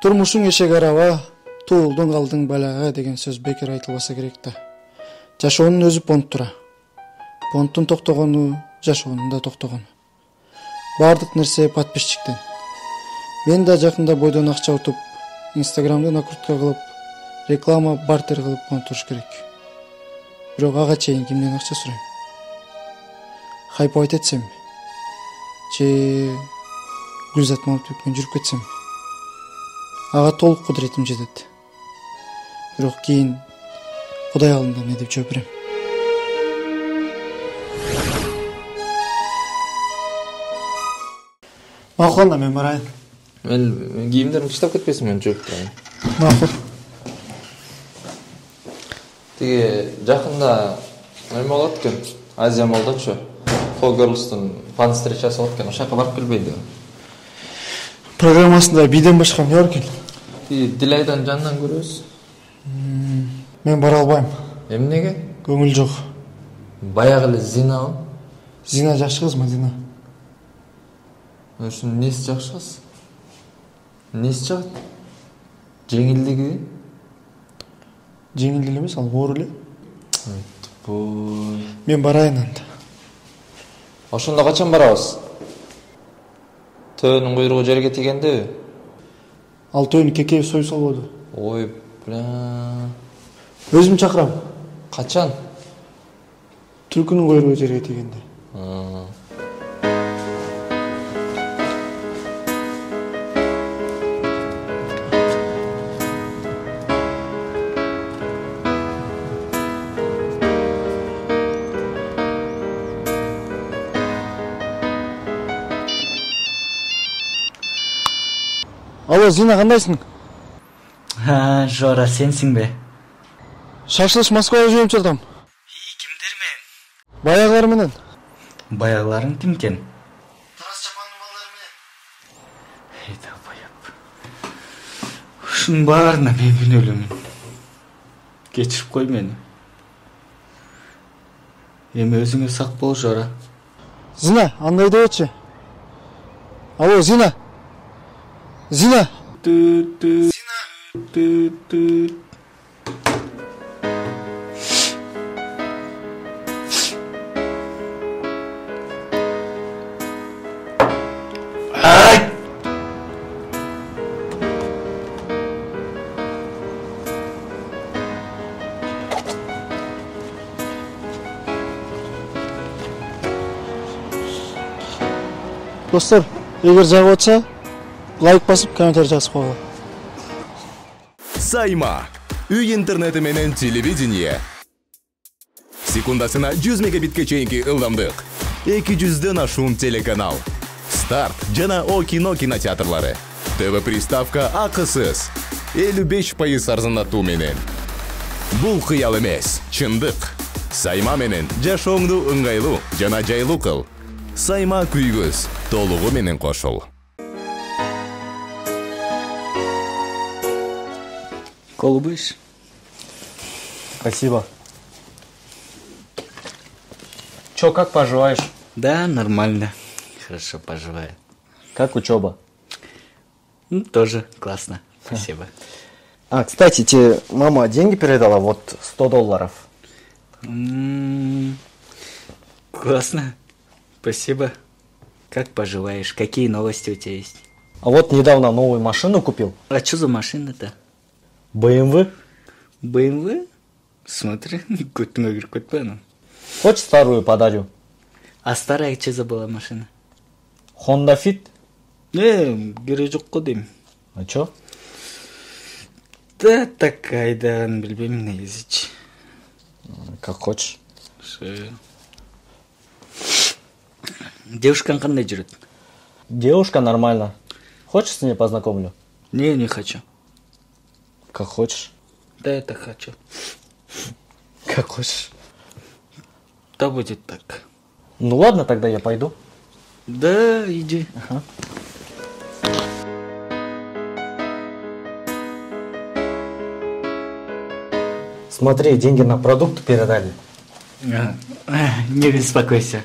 Турмушуң эшеге араба, туулдуң калдың балага деген сөз бекер айтылбаса керек да. Жашоонун өзү понт тура. Понттун токтогону, жашоонун да токтогону. Бардык нерсе подписчиктен. Мен да жакында бойдон акча утуп, Инстаграмды накрутка кылып, реклама бартер кылып понтуш керек. Бирок ага чейин кимден акча сурайм? Хайп айтсам, же Гүлзат Мамытбекмен жүрүп кетсем? Ага толук кудуретим жетет. Бирок кийин Кудай алдында эмне деп жооп берем? Макул анда, мен барайын. Мен кийимдеримди таштап кетпесин, мен жууп турайын. Макул. Тиги жакында эме болот экен, Азия молдочу. Фогерлстун фан встречасы болот экен, ошол жака барып келбейби? Программасында биден башка эмне бар экен? Дилайдан жанынан көрөбүз. Мен бара албайм. Эмнеге? Көңүл жок. Баягы эле Зина. Зина жакшы кызмы, Зина? Ошонун неси жакшы кыз? Неси жагат? Жеңилдиги? Жеңил эле эмес, ал оор эле. Бой. Мен барайын анда. Ошондо качан барабыз? Төөнүн куйругу жерге тийгенде? Ал төөнү кекеби сой салбоду. Ой, бля. Өзүм чакырам. Качан? Түлкүнүн куйругу жерге тийгенде. Алло, Зина, кандайсың? Жора, сенсиң бе? Шашылыш Москвага жүрүп жатам. Кимдер менен? Баягылар менен. Баягыларың кимкен? Тарас Чапандын балдары менен. Эйда баяп. Ушунун баарына мен күнөөлүүмүн. Кечирип кой мени. Эми өзүңө сак бол, Жора. Зина, андай дебечи. Алло, Зина. Зина. Достор, эгер жагып атса, лайк басып, комментарий жазып койгула. Сайма. Үй интернети менен телевидение. Секундасына 100 мегабитке чейинки ылдамдык. 200дөн ашуун телеканал. Старт жана О кино кинотеатрлары. ТВ приставка акысыз. 55% арзандатуу менен. Бул кыял эмес, чындык. Сайма менен жашооңду ыңгайлуу жана жайлуу кыл. Сайма күйгүз, толугу менен кошул. Колубыш? Спасибо. Чё, как поживаешь? Да, нормально. Хорошо поживаю. Как учеба? Тоже классно. Спасибо. Кстати, тебе мама деньги передала, вот $100. Классно. Спасибо. Как поживаешь? Какие новости у тебя есть? А вот недавно новую машину купил. А что за машина-то? BMW. BMW? Смотри, номер купил. Хочешь старую подарю? А старая что за была машина? Honda Fit. Керек жок го дейм. А чё? Да такая, да, билбейм негизичи. Как хочешь. Девушкаң кандай жүрөт? Девушка нормально. Хочешь, с ней познакомлю? Не хочу. Как хочешь. Да, это хочу. Как хочешь. Да будет так. Ну ладно, тогда я пойду. Да, иди. Ага. Смотри, деньги на продукты передали. Не беспокойся.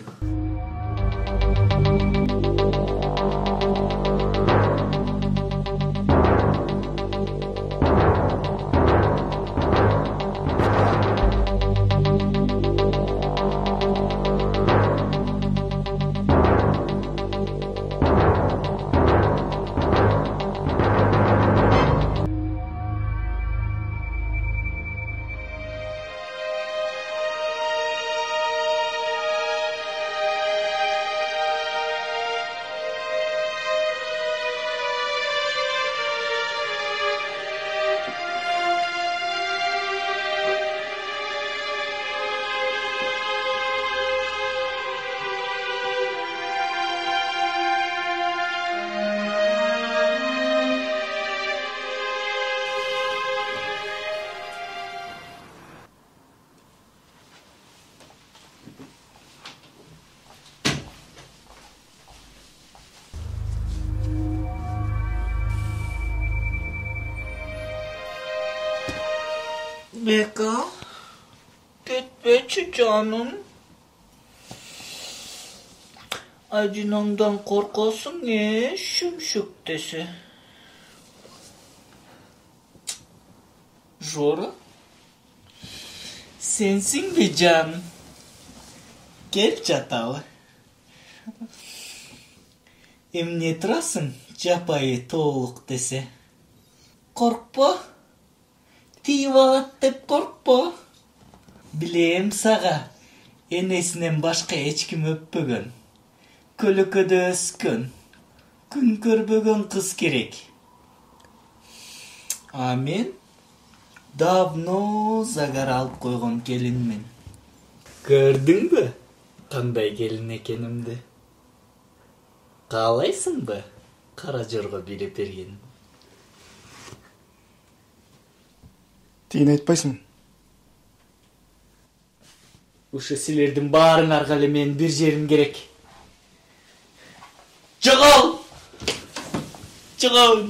Beka, gitmeçi canım. Acınamdan korkuyorsun ya, şımşık dese. Jora, sensin be canım. Gel çatalı. Emniyet rasın, çapayı toğluk dese. Korkma. Tivalat dep korkma. Bileyim sağa, enesinden başka hiç kim öppögön. Kölüköde öskön. Gün körbögön kız gerek. Amin. Davno zagar alıp koygon gelinmen. Gördün mü? Qanday gelin ekenimdi. Қалайсың ба? Қара жорға билеп берген. Тиін айтпайсың. Ушы силердин баарын аргалы мен бир жерим керек. Жоғал! Жоғал!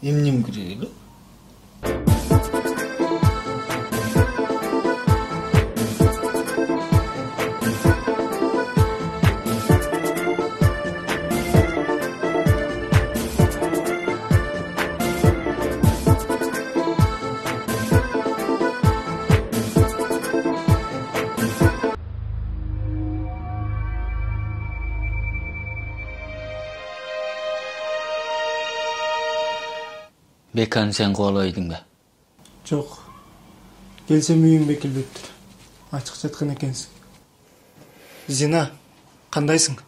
Emnim kireli. Беканы сен қуалайдың ба? Жоқ. Келсем үйің бекілбептір. Ачық жатқан екенсің. Зина, қандайсың?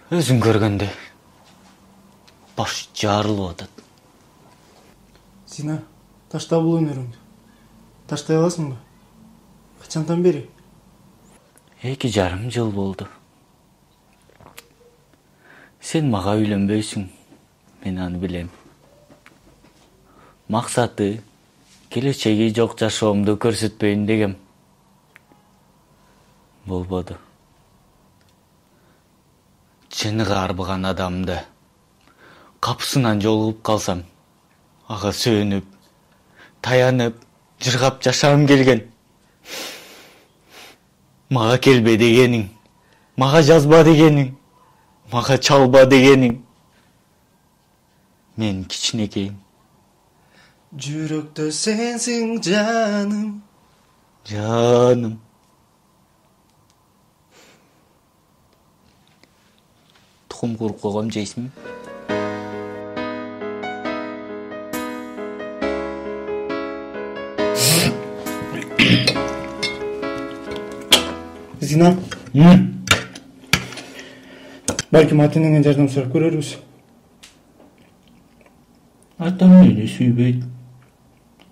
Өзің көргенде баш жарылып атат. Зина, ташта бұл өнеріңді. Таштай аласың ба? Қачандан бері? 2,5 жыл болды. Сен маға үйленбейсің. Мен аны билем. Максаты келечеги жок жашоомду көрсөтпөйүн дегем. Болбоду. Чыныгы арбыган адамды капысынан жолугуп калсам, ага сүйүнүп, таянып, жыргап жашагым келген. Мага келбе дегениң, мага жазба дегениң, мага чалба дегениң. Мен кичинекейim. Жүрөктө сенсиң жаным. Жаным. Тухум куруп койгом жейсиңби? Зина. Балким ата-энеңден жардам сурап көрөрбүз. Атам мени сүйбөйт.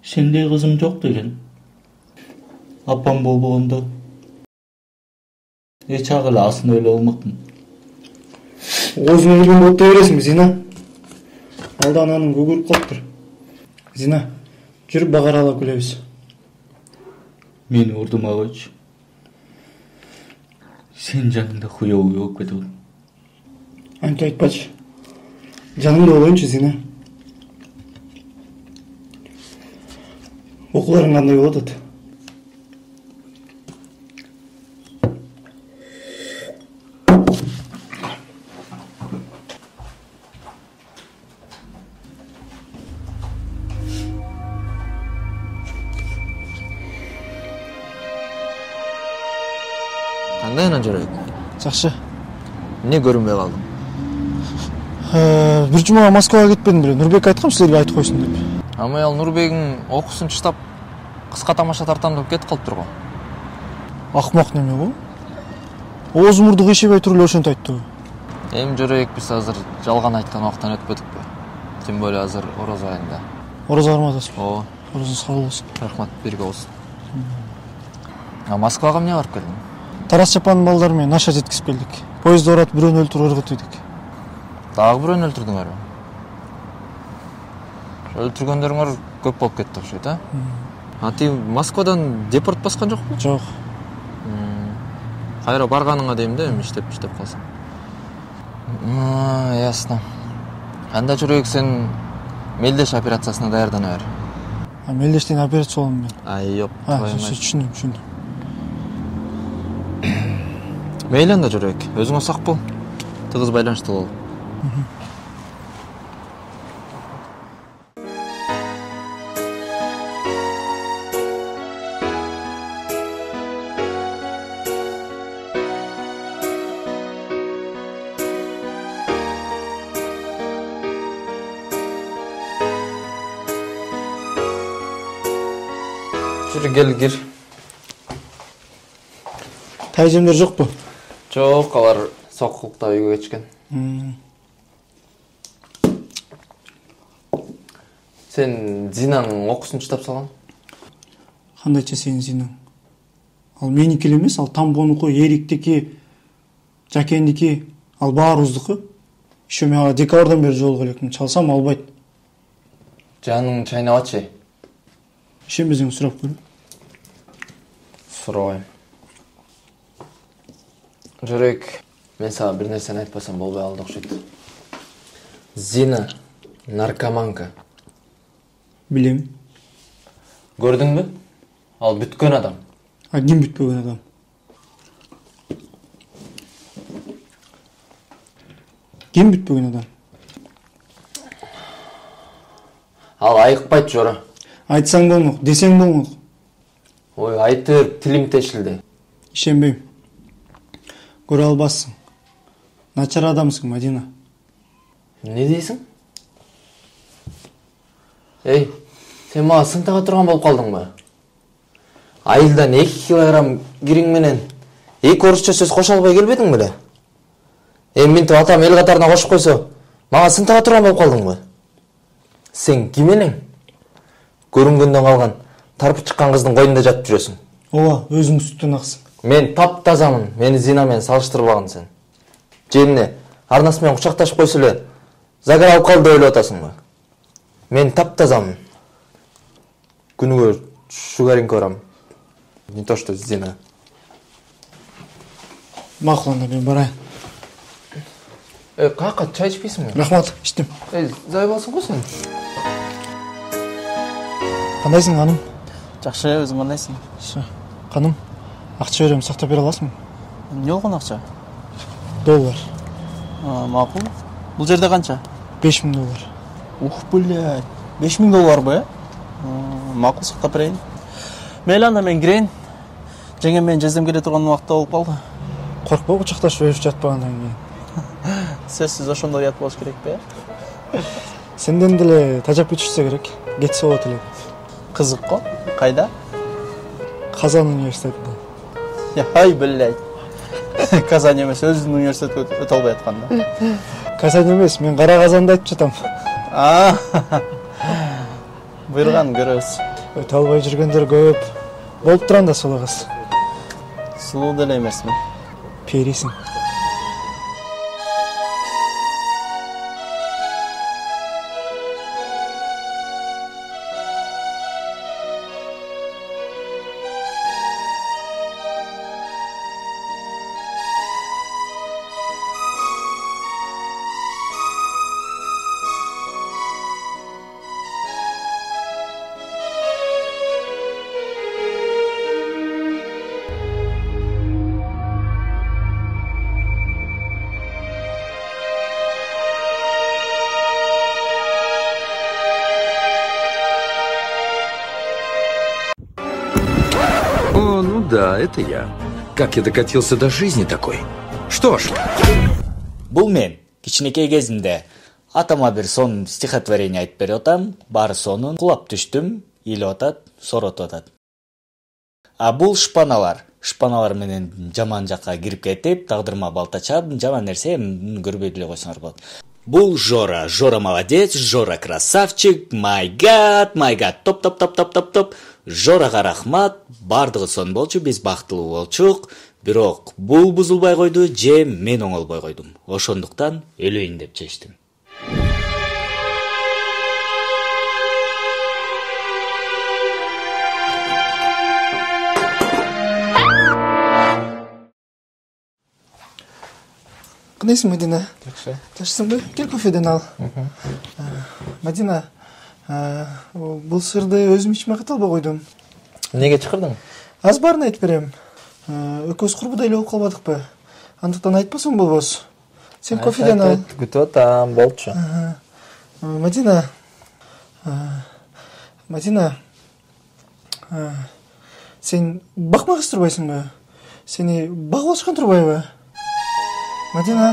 Сендей кызым жок деген. Апам болбогондо эч агыла асын эле болмокмун. Оозуңа келген болуп дей бересиңби, Зина? Алда ананың көгөрүп калыптыр. Зина, жүрүп багар ала күлөбүз. Мени урдума койчу. Сен жаныңда хуёвый болуп кетип. Антип айтпачы. Жаныңда болоюнчу, Зина. Окууларың кандай болуп атат? Кандай анан жүрөк? Жакшы. Эмне көрүнбөй калдың? Бир жумага Москвага кетпедим беле. Нурбек айткам силерге айтып койсун деп. Ама ал Нурбегиң окуусун чыштап кыска тамаша тартам деп кетип калыптыр го. Акмак неме го? Оозумурду кыйшабай туруп эле ошентип айтты. Эми жүрөйүк биз азыр жалган айткан убактан өтпөдүкпү? Тем более азыр орозо айында. Орозо кармадасызбы? Ооба. Орозуңуз кабыл болсун. Рахмат, бирге болсун. А Москвага эмне барып келдиң? Тарас Чапандын балдары менен наша жеткизип келдик. Поездди урап бирөөнү өлтүрүп ыргытып идик. Дагы бирөөнү өлтүрдүңөрбү? Өлтүргөндөрүңөр көп болуп кетти окшойт, а? А ти Москвадан депорт басқан жоқпы? Жоқ. Кайра барганыңа дейм да, иштеп калсаң. Ясно. Анда жүрөйүк, сен мелдеш операциясына даярдана бер. Мелдештен операция болом мен. Жок, Түшүндүм. Мейли анда жүрөйүк. Өзүңө сак бол. Тыгыз байланыштуу бол. Жүрү, кел. Тайжемдер жокпу? Жок, алар сокулукта үйгө кетишкен. Сен Зинаның окуусун чытап салган? Кандайча сенин Зинаң? Ал меники эле эмес, ал Тамбонуку, Эриктики, Жакендики, ал баарыбыздыкы. Ишо мага декабрдан бери жолугу элекмин, чалсам албайт. Жаның чайнабачы? Ишенбесең сурап көр. Сурабайм. Жүрөйүк. Мен сага бир нерсени айтпасам болбой калды окшойт. Зина наркоманка. Билем. Көрдүңбү? Ал бүткөн адам. Ким бүтпөгөн адам? Ким бүтпөгөн адам? Ал айыкпайт Жора. Айтсаң болмок, десең болмок. Ой, айтып тилим тешилди. Ишенбейм. Көрө албассың. Начар адамсың, Мадина. Не дейсің? Эй, сен мага сынтага турган болуп калдыңбы? Айылдан 2 килограмм кириң менен 2 орусча сөз кошо албай келбедиң беле? Мынтип атам эл катарына кошуп койсо, мага сынтага турган болуп калдыңбы? Сен ким элең? Көрүнгөндөн калган, тарпы чыккан кыздын койнунда жатып жүрөсүң. Ооба, өзүң сүттөн аксың. Мен таптазамын, мени Зина менен салыштырбагын сен. Же эмне, арнасы менен кучакташып койсо эле, загар алып калды деп ойлоп атасыңбы? Мен таптазамын. Күнүгө шугаринка барам. Не то что Зина. Макул, анда мен барайын. Каяка, чай ичпейсиңби? Рахмат, иштим. Зай болсуң го сен. Кандайсың, ханым? Жакшы, өзүң кандайсың? Ханым, акча берем, сактап бере аласыңбы? Эмне болгон акча? $. Макул. Бул жерде канча? $5000. Ух, блядь. $5000 Макул, сактап берейин. Мейли, анда мен кирейин. Жеңем менен жездем келе турган убакта болуп калды. Коркпо, кучакташып өбүп жатпагандан кийин. Сөзсүз ошондой уят болуш керекпи? Сенден деле тажап бүтүшсө керек. Кетсе болот эле. Кызык го. Кайда? Казан университетинде. Ай, блядь. Казан эмес, өзүнүн университетке өтө албай атканда. Казан эмес, мен Кара Казанда айтып жатам. Буйруган көрөбүз. Өтө албай жүргөндөр көп. Болуп турам да сол кыз. Сулуу деле эмесмин. Перисиң. Да, это я. Как я докатился до жизни такой? Что ж. Бул мен кичинекей кезимде атама бир сон стихотворение айтып берип атам. Баары сонун кулап түштүм, илип атат, соротуп атат. А бул шпаналар менен жаман жакка кирип кетип, тагдырыма балта чаап, жаман нерсе көрбөй деле койсоңор болот. Бул Жора. Жора молодец, Жора красавчик, my god, топ. Жорага рахмат, бардыгы сон болчу, биз бактылуу болчук. Бирок бул бузулбай койду, же мен оңолбой койдум. Ошондуктан өлөйүн деп чечтим. Кандайсың, Мадина? Жакшы. Жакшысыңбы? Кел кофеден ал. Мадина, бул сырды өзүм ичиме ката албай койдум. Неге чакырдың? Аз барын айтып берем. Экөөбүз курбудай эле болуп калбадыкпы? Андыктан айтпасаң болбос. Сен кофеден ал. Күтүп атам, болчу. Мадина. Сен бакмак турбайсыңбы? Сени багып алышкан турбайбы? Мадина.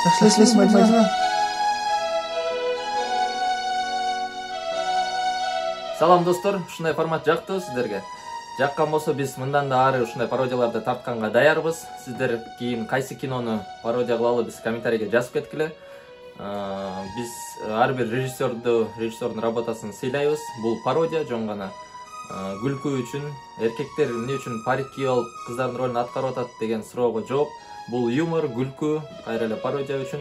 Жакшы элестейсиң, Мадина. Салам достор, ушундай формат жактыбы сиздерге? Жаккан болсо биз мындан да ары ушундай пародияларды тартканга даярбыз. Сиздер кийин кайсы кинону пародия кылалы биз комментарийге жазып кеткиле. Биз ар бир режиссердун работасын сыйлайбыз. Бул пародия жөн гана күлкү үчүн, эркектер эмне үчүн парик кийип алып кыздардын ролун аткарып атат деген суроого жооп. Бул юмор, күлкү, кайра эле пародия үчүн.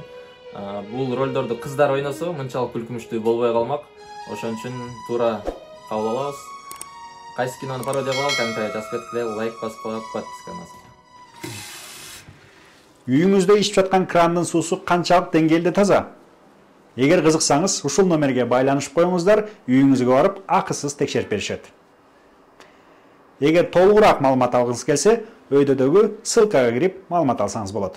Бул ролдорду кыздар ойносо мынчалык күлкүмүштүү болбой калмак. Ошон үчүн туура кабыл алабыз. Кайсы кинону пародия кылалы, комментарий жазып кеткиле, лайк басып коюп, подписканы басып. Үйүңүздө ичип жаткан крандын суусу канчалык деңгээлде таза? Эгер кызыксаңыз, ушул номерге байланышып коюңуздар, үйүңүзгө барып акысыз текшерип беришет. Эгер толугураак маалымат алгыңыз келсе, өйдөдөгү ссылкага кирип маалымат алсаңыз болот.